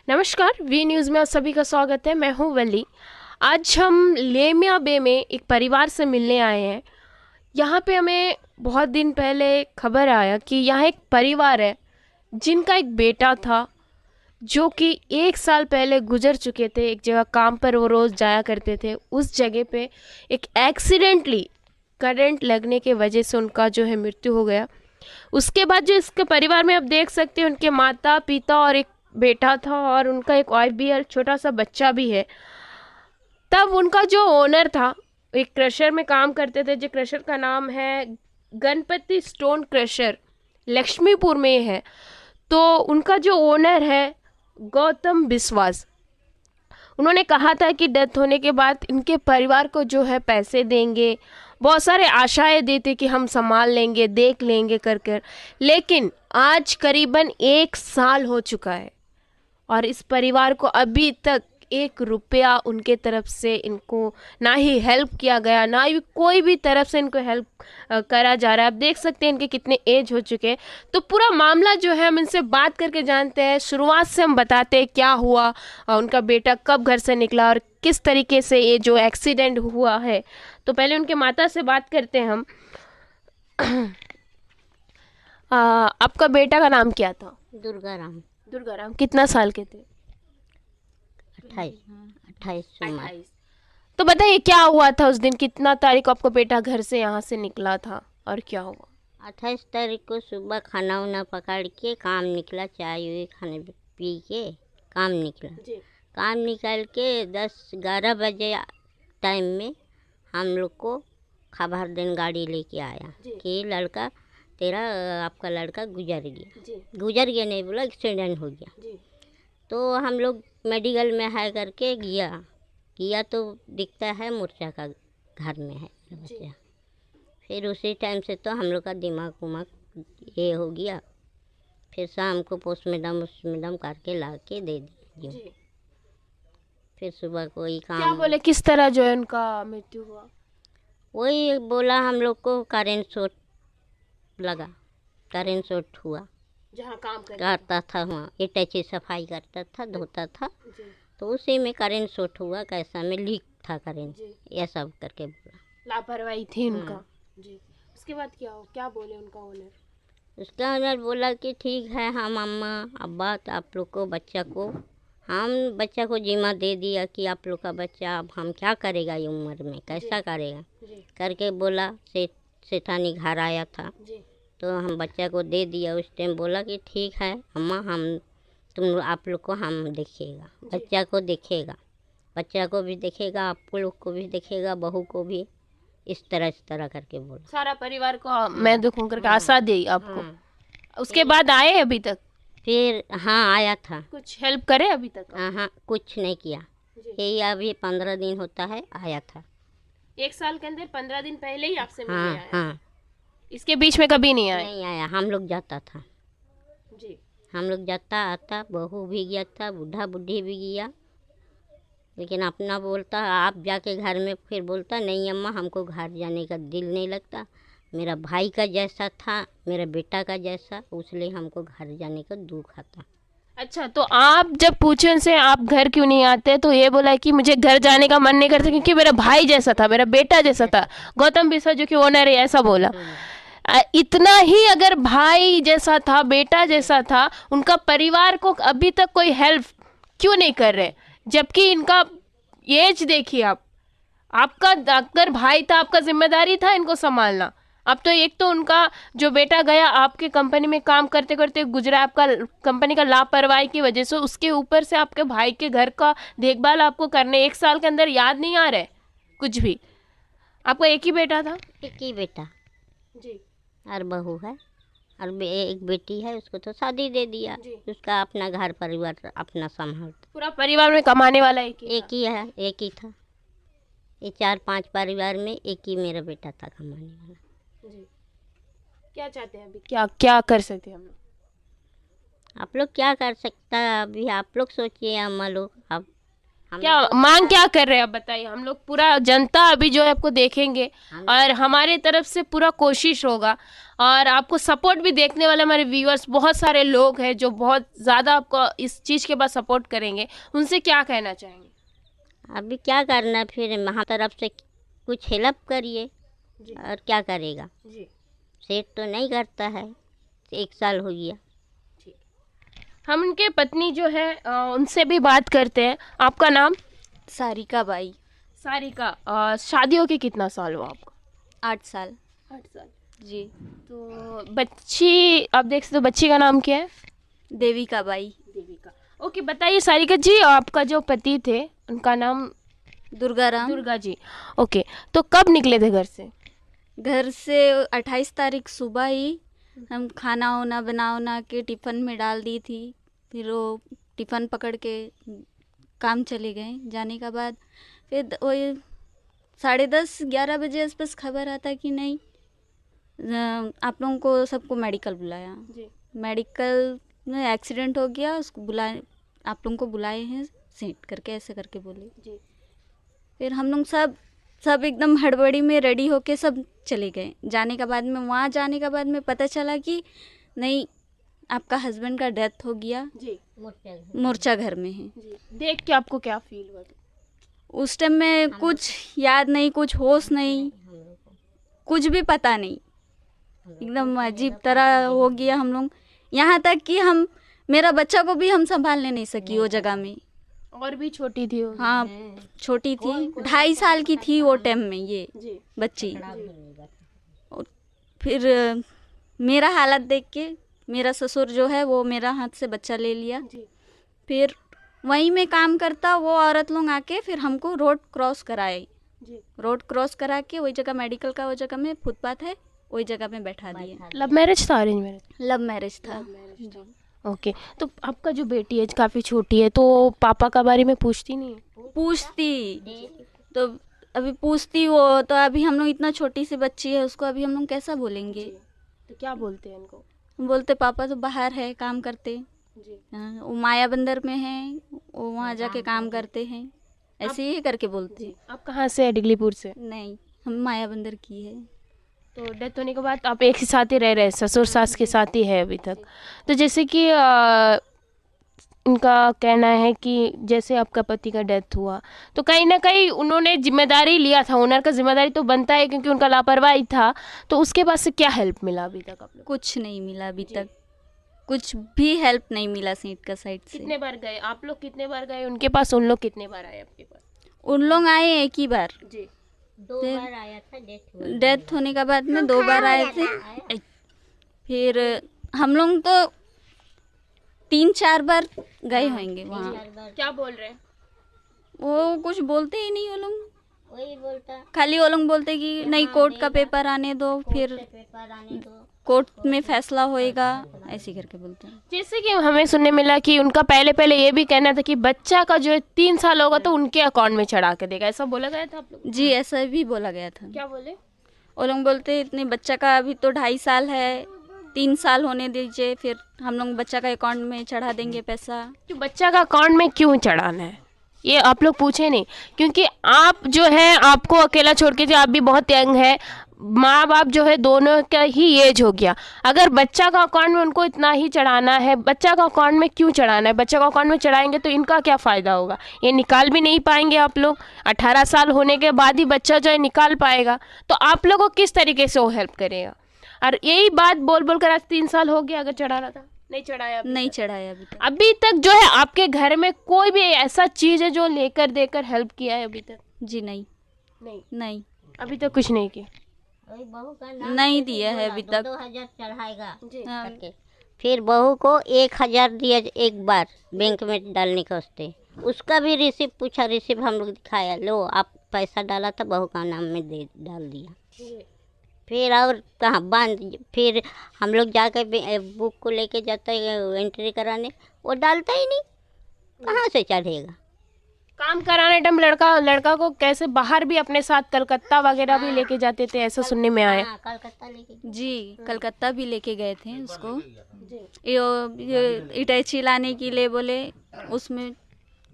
नमस्कार, V news में आप सभी का स्वागत है। मैं हूं वली। आज हम लेमिया बे में एक परिवार से मिलने आए हैं। यहाँ पे हमें बहुत दिन पहले खबर आया कि यहाँ एक परिवार है जिनका एक बेटा था जो कि 1 साल पहले गुजर चुके थे। एक जगह काम पर वो रोज़ जाया करते थे, उस जगह पे एक एक्सीडेंटली करंट लगने के वजह से उनका जो है मृत्यु हो गया। उसके बाद जो इसके परिवार में आप देख सकते हैं, उनके माता पिता और एक बेटा था और उनका एक वाइफ भी है, छोटा सा बच्चा भी है। तब उनका जो ओनर था, एक क्रशर में काम करते थे, जो क्रशर का नाम है गणपति स्टोन क्रशर, लक्ष्मीपुर में है। तो उनका जो ओनर है गौतम बिस्वास, उन्होंने कहा था कि डेथ होने के बाद इनके परिवार को जो है पैसे देंगे, बहुत सारे आशाएं देते कि हम संभाल लेंगे, देख लेंगे कर कर। लेकिन आज करीबन 1 साल हो चुका है और इस परिवार को अभी तक 1 रुपया उनके तरफ से इनको ना ही हेल्प किया गया, ना ही कोई भी तरफ से इनको हेल्प करा जा रहा है। आप देख सकते हैं इनके कितने एज हो चुके हैं। तो पूरा मामला जो है हम इनसे बात करके जानते हैं। शुरुआत से हम बताते हैं क्या हुआ, उनका बेटा कब घर से निकला और किस तरीके से ये जो एक्सीडेंट हुआ है। तो पहले उनके माता से बात करते हैं हम। आपका बेटा का नाम क्या था? दुर्गा राम। दुर्गा राम। कितना साल के थे? 28 28 उम्र। 28। तो बताइए क्या हुआ था उस दिन, कितना तारीख को आपका बेटा घर से यहाँ से निकला था और क्या हुआ? 28 तारीख को सुबह खाना वाना पकड़ के काम निकला, चाय वाय खाने पी के काम निकला। जी काम निकल के 10-11 बजे टाइम में हम लोग को खबर दिन गाड़ी लेके आया जी। कि लड़का तेरा आपका लड़का गुजर गया। जी गुजर गया नहीं बोला, एक्सीडेंट हो गया। जी तो हम लोग मेडिकल में है करके गया तो दिखता है मूर्छा का घर में है बच्चा। फिर उसी टाइम से तो हम लोग का दिमाग उमाग ये हो गया। फिर शाम को पोस्टमार्टम करके ला के दे दिया। जी। फिर सुबह को ही क्या काम बोले किस तरह जो है उनका मृत्यु हुआ? वही बोला हम लोग को करेंट शॉट लगा, करेंट शॉट हुआ। जहाँ काम करता था वहाँ इटाची सफाई करता था, धोता था, जी तो उसी में करेंट शॉट हुआ। कैसा में लीक था करेंट, जी। ये सब करके बोला। लापरवाही थी उनका। जी। उसके बाद क्या हो, क्या बोले उनका ओनर? उसका ओनर बोला कि ठीक है, हम अम्मा अब्बा तो आप लोग को बच्चा को हम बच्चा को जिम्मा दे दिया कि आप लोग का बच्चा अब हम क्या करेगा ये उम्र में, कैसा करेगा जी करके बोला। सेठानी घर आया था जी तो हम बच्चा को दे दिया। उस टाइम बोला कि ठीक है अम्मा, हम तुम आप लोग को हम देखेगा, बच्चा को देखेगा, बच्चा को भी देखेगा, आप लोग को भी देखेगा, बहू को भी। इस तरह करके बोला। सारा परिवार को मैं दुखूं करके आशा दी आपको। हाँ। उसके बाद आए अभी तक फिर हाँ आया था। कुछ हेल्प करे अभी तक? हाँ कुछ नहीं किया। जी। यही अभी 15 दिन होता है आया था। 1 साल के अंदर 15 दिन पहले ही आपसे मिलने हाँ आया? हाँ। इसके बीच में कभी नहीं आए? नहीं आया, हम लोग जाता था, जी हम लोग जाता आता। बहू भी गया था, बूढ़ा बूढ़ी भी गया, लेकिन अपना बोलता आप जाके घर में। फिर बोलता नहीं अम्मा, हमको घर जाने का दिल नहीं लगता, मेरा भाई का जैसा था, मेरा बेटा का जैसा, इसलिए हमको घर जाने का दुख आता। अच्छा, तो आप जब पूछे उनसे आप घर क्यों नहीं आते, तो ये बोला कि मुझे घर जाने का मन नहीं करता क्योंकि मेरा भाई जैसा था, मेरा बेटा जैसा था। गौतम बिस्वा जो कि ओनर है ऐसा बोला। इतना ही अगर भाई जैसा था, बेटा जैसा था, उनका परिवार को अभी तक कोई हेल्प क्यों नहीं कर रहे? जबकि इनका एज देखिए आप, आपका अगर भाई था, आपका जिम्मेदारी था इनको संभालना। अब तो एक तो उनका जो बेटा गया आपके कंपनी में काम करते करते गुजरा, आपका कंपनी का लापरवाही की वजह से, उसके ऊपर से आपके भाई के घर का देखभाल आपको करने 1 साल के अंदर याद नहीं आ रहा है कुछ भी। आपका एक ही बेटा था? एक ही बेटा जी और बहू है, और एक बेटी है, उसको तो शादी दे दिया। जी। उसका अपना घर परिवार अपना संभालता। पूरा परिवार में कमाने वाला एक ही एक ही है, एक ही था। ये 4-5 परिवार में एक ही मेरा बेटा था कमाने वाला। जी। क्या चाहते हैं अभी, क्या क्या कर सकते हैं हम लोग? आप लोग क्या कर सकता है अभी, आप लोग सोचिए अम्मा लोग। अब क्या मांग क्या कर रहे हैं आप बताइए। हम लोग पूरा जनता अभी जो है आपको देखेंगे और हमारे तरफ से पूरा कोशिश होगा और आपको सपोर्ट भी देखने वाले हमारे व्यूअर्स बहुत सारे लोग हैं जो बहुत ज़्यादा आपको इस चीज़ के बाद सपोर्ट करेंगे। उनसे क्या कहना चाहेंगे? अभी क्या करना, फिर वहाँ तरफ से कुछ हेल्प करिए। जी। और क्या करेगा, जी सेट तो नहीं करता है, 1 साल हो गया। हम उनके पत्नी जो है उनसे भी बात करते हैं। आपका नाम? सारिका बाई। सारिका। शादी होके कितना साल हुआ आपको? 8 साल। 8 साल। जी। तो बच्ची आप देख सकते हो, बच्ची का नाम क्या है? देविका बाई। देविका। ओके, बताइए सारिका जी, आपका जो पति थे उनका नाम? दुर्गाराम। दुर्गा जी। ओके, तो कब निकले थे घर से? घर से 28 तारीख सुबह ही हम खाना वाना बना के टिफ़िन में डाल दी थी। फिर वो टिफ़िन पकड़ के काम चले गए। जाने का बाद फिर वही 10:30-11 बजे आसपास खबर आता कि नहीं, आप लोगों को सबको मेडिकल बुलाया। जी। मेडिकल में एक्सीडेंट हो गया, उसको बुलाए, आप लोगों को बुलाए हैं सेट करके, ऐसे करके बोले। जी। फिर हम लोग सब एकदम हड़बड़ी में रेडी होके सब चले गए। जाने का बाद में, वहाँ जाने का बाद में पता चला कि नहीं, आपका हस्बैंड का डेथ हो गया, जी। मोर्चा घर में है। जी। देख के आपको क्या फील हुआ? उस टाइम में कुछ याद नहीं, कुछ होश नहीं, कुछ भी पता नहीं, एकदम अजीब तरह हो गया हम लोग। यहाँ तक कि मेरा बच्चा को भी हम संभालने नहीं सकी वो जगह में। और भी छोटी थी वो? हाँ, छोटी थी, 2.5 साल की थी वो टाइम में ये जी। बच्ची। और फिर मेरा हालत देख के मेरा ससुर जो है वो मेरा हाथ से बच्चा ले लिया। जी। फिर वहीं में काम करता वो औरत लोग आके फिर हमको रोड क्रॉस कराए। जी। रोड क्रॉस करा के वही जगह मेडिकल का, वो जगह में फुटपाथ है, वही जगह में बैठा दिए। लव मैरिज था अरेंज मैरिज? लव मैरिज था। ओके, तो आपका जो बेटी है काफ़ी छोटी है, तो पापा का बारे में पूछती नहीं है? पूछती तो अभी पूछती वो, तो अभी हम लोग इतना छोटी सी बच्ची है, उसको अभी हम लोग कैसा बोलेंगे। तो क्या बोलते हैं इनको? बोलते पापा तो बाहर है, काम करते। जी। हाँ, वो माया बंदर में है, वो वहाँ जाके काम करते हैं, ऐसे ही करके बोलते। जी। आप कहाँ से है? डिगलीपुर से? नहीं, हम माया बंदर की है। तो डेथ होने के बाद आप एक ही साथ ही रह रहे हैं, ससुर सास के साथ ही है अभी तक? तो जैसे कि इनका कहना है कि जैसे आपका पति का डेथ हुआ तो कहीं ना कहीं उन्होंने जिम्मेदारी लिया था, ओनर का जिम्मेदारी तो बनता है क्योंकि उनका लापरवाही था, तो उसके बाद से क्या हेल्प मिला अभी तक आप लोग? कुछ नहीं मिला अभी तक, कुछ भी हेल्प नहीं मिला सेठ का साइड से। कितने बार गए आप लोग? कितने बार गए उनके पास? उन लोग कितने बार आए आपके पास? उन लोग आए एक ही बार, जी। 2 बार आया था, डेथ होने के बाद में 2 बार आए थे। फिर हम लोग तो 3-4 बार गए होंगे वहाँ। क्या बोल रहे हैं? वो कुछ बोलते ही नहीं वो लोग, वही बोलता, खाली वो लोग बोलते कि नहीं कोर्ट का पेपर आने दो, फिर पेपर आने दो, कोर्ट में फैसला होएगा, ऐसे करके बोलते हैं। जैसे कि हमें सुनने मिला कि उनका पहले ये भी कहना था कि बच्चा का जो है 3 साल होगा तो उनके अकाउंट में चढ़ा के देगा, ऐसा बोला गया था आप लोग? जी, ऐसा भी बोला गया था। क्या बोले? वो लोग बोलते इतने बच्चा का अभी तो 2.5 साल है, 3 साल होने दीजिए, फिर हम लोग बच्चा का अकाउंट में चढ़ा देंगे पैसा। कि बच्चा का अकाउंट में क्यों चढ़ाना है ये आप लोग पूछे नहीं? क्योंकि आप जो है आपको अकेला छोड़ के, जो आप भी बहुत यंग है, माँ बाप जो है दोनों का ही एज हो गया, अगर बच्चा का अकाउंट में उनको इतना ही चढ़ाना है, बच्चा का अकाउंट में क्यों चढ़ाना है? बच्चा का अकाउंट में चढ़ाएंगे तो इनका क्या फ़ायदा होगा? ये निकाल भी नहीं पाएंगे आप लोग, 18 साल होने के बाद ही बच्चा जो है निकाल पाएगा, तो आप लोगों को किस तरीके से वो हेल्प करेगा? और यही बात बोल बोल कर आज 3 साल हो गया, अगर चढ़ाना था नहीं चढ़ाया नहीं चढ़ाया अभी तक। अभी तक जो है आपके घर में कोई भी ऐसा चीज़ है जो लेकर देकर हेल्प किया है अभी तक? जी नहीं, नहीं, नहीं, अभी तक कुछ नहीं किया। वही बहू का नाम नहीं दिया है अभी तक। 2,000 चढ़ाएगा हाँ, करके, फिर बहू को 1,000 दिया एक बार बैंक में डालने के वास्ते, उसका भी रिसिप्ट पूछा, रिसिप्ट हम लोग दिखाया, लो आप पैसा डाला था बहू का नाम में दे डाल दिया। फिर और कहाँ बांध, फिर हम लोग जाकर बुक को लेके जाता है एंट्री कराने, वो डालता ही नहीं, कहाँ से चढ़ेगा? काम कराने टाइम लड़का को कैसे बाहर भी अपने साथ कलकत्ता वगैरह भी लेके जाते थे, ऐसा सुनने में आया। हाँ, कलकत्ता लेके जी, कलकत्ता भी लेके गए थे उसको, ये इटैची लाने के लिए बोले, उसमें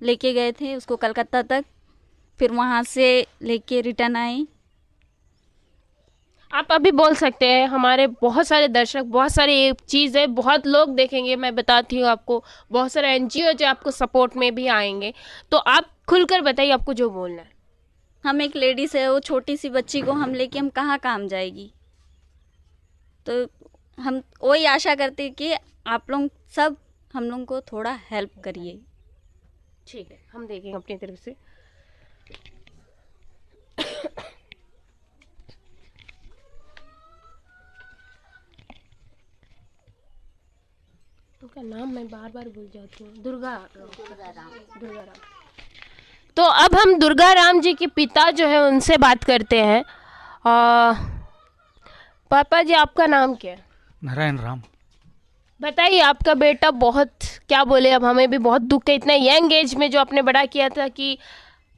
लेके गए थे उसको कलकत्ता तक, फिर वहाँ से लेके रिटर्न आए। आप अभी बोल सकते हैं, हमारे बहुत सारे दर्शक, बहुत सारी ये चीज़ है, बहुत लोग देखेंगे, मैं बताती हूँ आपको, बहुत सारे एनजीओ जो आपको सपोर्ट में भी आएंगे, तो आप खुलकर बताइए आपको जो बोलना है। हम एक लेडीज़ है, वो छोटी सी बच्ची को हम लेके हम कहाँ काम जाएगी, तो हम वही आशा करते हैं कि आप लोग सब हम लोग को थोड़ा हेल्प करिए। ठीक है, हम देखेंगे अपनी तरफ से। उनका नाम मैं बार बार भूल जाती हूँ, दुर्गा राम। तो अब हम दुर्गा राम जी के पिता जो है उनसे बात करते हैं। पापा जी, आपका नाम क्या है? नारायण राम। बताइए, आपका बेटा बहुत, क्या बोले, अब हमें भी बहुत दुख है, इतना यंग एज में जो आपने बड़ा किया था कि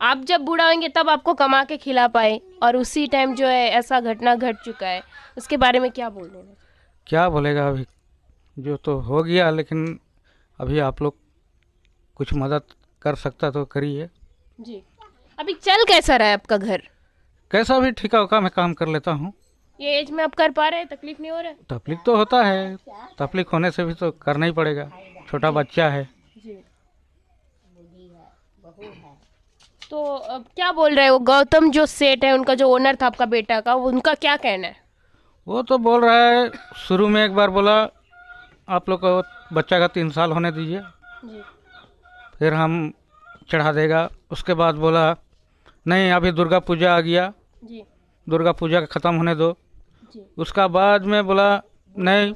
आप जब बूढ़ा होंगे तब आपको कमा के खिला पाए, और उसी टाइम जो है ऐसा घटना घट चुका है, उसके बारे में क्या बोल रहे हैं? क्या बोलेगा, अभी जो तो हो गया, लेकिन अभी आप लोग कुछ मदद कर सकता तो करिए। जी, अभी चल कैसा रहा है आपका घर? कैसा भी ठिका उका मैं काम कर लेता हूँ। ये एज में आप कर पा रहे हैं? तकलीफ नहीं हो रहा है? तकलीफ तो होता है, तकलीफ होने से भी तो करना ही पड़ेगा, छोटा बच्चा है। जी। तो अब क्या बोल रहे हो, गौतम जो सेठ है, उनका जो ओनर था आपका बेटा का, उनका क्या कहना है? वो तो बोल रहा है, शुरू में एक बार बोला आप लोग को बच्चा का 3 साल होने दीजिए, जी। फिर हम चढ़ा देगा। उसके बाद बोला नहीं, अभी दुर्गा पूजा आ गया, जी। दुर्गा पूजा ख़त्म होने दो। जी। उसका बाद में बोला नहीं,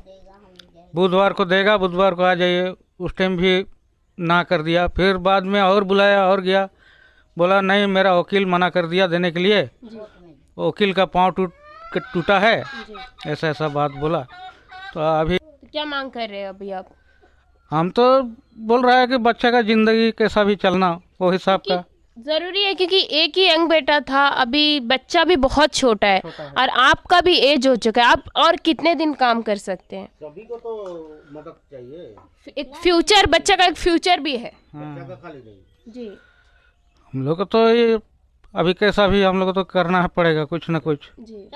बुधवार को देगा, बुधवार को आ जाइए। उस टाइम भी ना कर दिया। फिर बाद में और बुलाया और गया, बोला नहीं, मेरा वकील मना कर दिया देने के लिए, जी। वकील का पाँव टूटा है, जी। ऐसा ऐसा बात बोला। तो अभी तो क्या मांग कर रहे हैं अभी आप? हम तो बोल रहा है कि बच्चे का ज़िंदगी कैसा भी चलना वो हिसाब का जरूरी है, क्योंकि एक ही यंग बेटा था, अभी बच्चा भी बहुत छोटा है, और आपका भी एज हो चुका है, आप और कितने दिन काम कर सकते हैं? सभी को तो मदद चाहिए, एक फ्यूचर, बच्चा का एक फ्यूचर भी है। बच्चा का खाली नहीं। जी। हम लोग को तो ये अभी कैसा भी हम लोग को तो करना पड़ेगा कुछ ना कुछ। जी।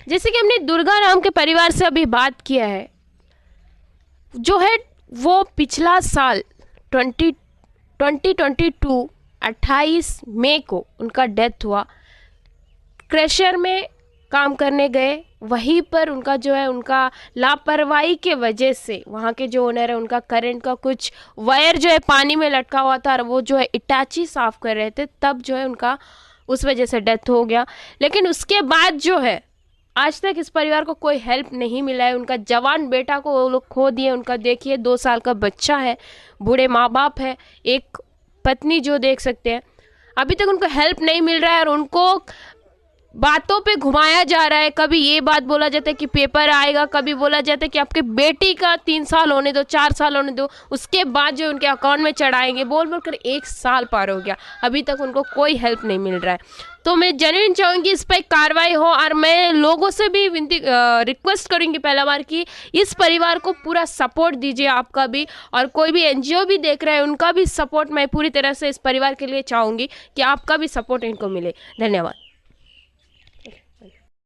जैसे कि हमने दुर्गा राम के परिवार से अभी बात किया है, जो है वो पिछला साल 2022 28 मई को उनका डेथ हुआ। क्रशर में काम करने गए, वहीं पर उनका जो है, उनका लापरवाही के वजह से वहाँ के जो ओनर है, उनका करंट का कुछ वायर जो है पानी में लटका हुआ था, और वो जो है इटाची साफ़ कर रहे थे, तब जो है उनका उस वजह से डेथ हो गया। लेकिन उसके बाद जो है आज तक इस परिवार को कोई हेल्प नहीं मिला है। उनका जवान बेटा को वो लोग खो दिए, उनका देखिए 2 साल का बच्चा है, बूढ़े माँ बाप है, एक पत्नी जो देख सकते हैं, अभी तक उनको हेल्प नहीं मिल रहा है, और उनको बातों पे घुमाया जा रहा है। कभी ये बात बोला जाता है कि पेपर आएगा, कभी बोला जाता है कि आपके बेटी का 3 साल होने दो, 4 साल होने दो, उसके बाद जो उनके अकाउंट में चढ़ाएंगे, बोल बोल कर 1 साल पार हो गया, अभी तक उनको कोई हेल्प नहीं मिल रहा है। तो मैं जेन्युइन चाहूँगी इस पर कार्रवाई हो, और मैं लोगों से भी रिक्वेस्ट करूँगी पहला बार कि इस परिवार को पूरा सपोर्ट दीजिए आपका भी, और कोई भी एनजीओ भी देख रहा है उनका भी सपोर्ट मैं पूरी तरह से इस परिवार के लिए चाहूँगी कि आपका भी सपोर्ट इनको मिले। धन्यवाद।